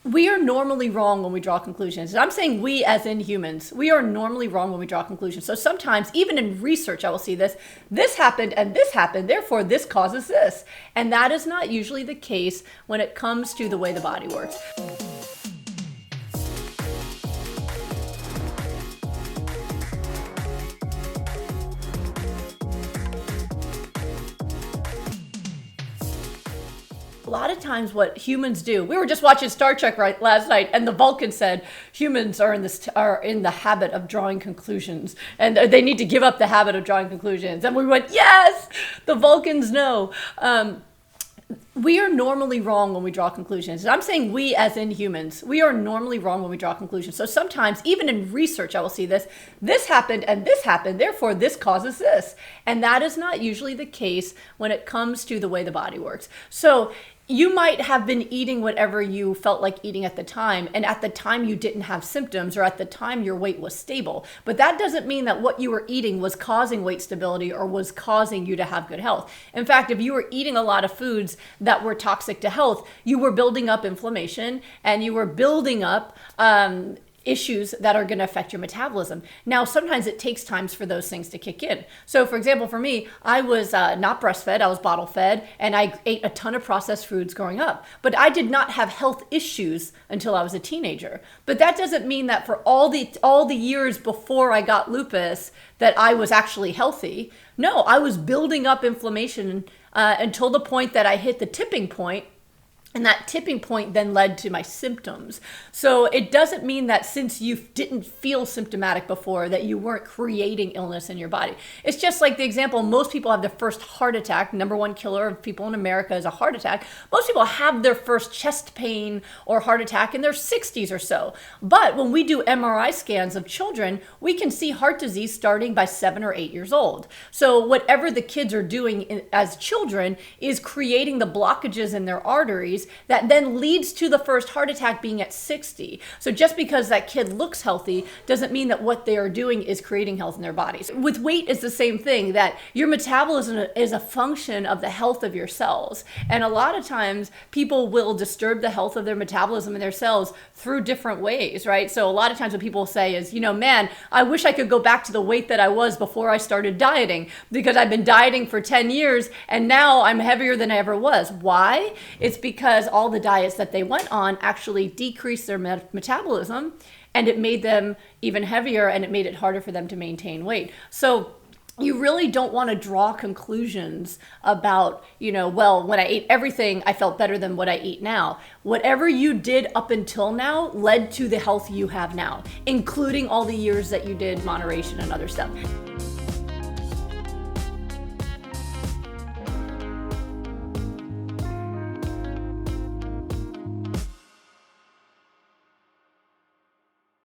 We are normally wrong when we draw conclusions. And I'm saying we as in humans. We are normally wrong when we draw conclusions. So sometimes, even in research, I will see this happened and this happened, therefore this causes this. And that is not usually the case when it comes to the way the body works. A lot of times what humans do, we were just watching Star Trek last night, and the Vulcan said humans are in the habit of drawing conclusions, and they need to give up the habit of drawing conclusions. And we went, yes, the Vulcans know. We are normally wrong when we draw conclusions. And I'm saying we as in humans. We are normally wrong when we draw conclusions. So sometimes, even in research, I will see this happened and this happened, therefore this causes this. And that is not usually the case when it comes to the way the body works. So you might have been eating whatever you felt like eating at the time, and at the time you didn't have symptoms, or at the time your weight was stable. But that doesn't mean that what you were eating was causing weight stability or was causing you to have good health. In fact, if you were eating a lot of foods that were toxic to health, you were building up inflammation and you were building up issues that are going to affect your metabolism. Now, sometimes it takes times for those things to kick in. So for example, for me, I was not breastfed, I was bottle fed, and I ate a ton of processed foods growing up. But I did not have health issues until I was a teenager. But that doesn't mean that for all the years before I got lupus that I was actually healthy. No, I was building up inflammation until the point that I hit the tipping point. And that tipping point then led to my symptoms. So it doesn't mean that since you didn't feel symptomatic before that you weren't creating illness in your body. It's just like the example, most people have their first heart attack. Number one killer of people in America is a heart attack. Most people have their first chest pain or heart attack in their 60s or so. But when we do MRI scans of children, we can see heart disease starting by 7 or 8 years old. So whatever the kids are doing as children is creating the blockages in their arteries that then leads to the first heart attack being at 60. So just because that kid looks healthy doesn't mean that what they are doing is creating health in their bodies. With weight, it's the same thing, that your metabolism is a function of the health of your cells. And a lot of times people will disturb the health of their metabolism and their cells through different ways, right? So a lot of times what people say is, man, I wish I could go back to the weight that I was before I started dieting, because I've been dieting for 10 years and now I'm heavier than I ever was. Why? It's because all the diets that they went on actually decreased their metabolism, and it made them even heavier, and it made it harder for them to maintain weight. So you really don't want to draw conclusions about, well, when I ate everything, I felt better than what I eat now. Whatever you did up until now led to the health you have now, including all the years that you did moderation and other stuff.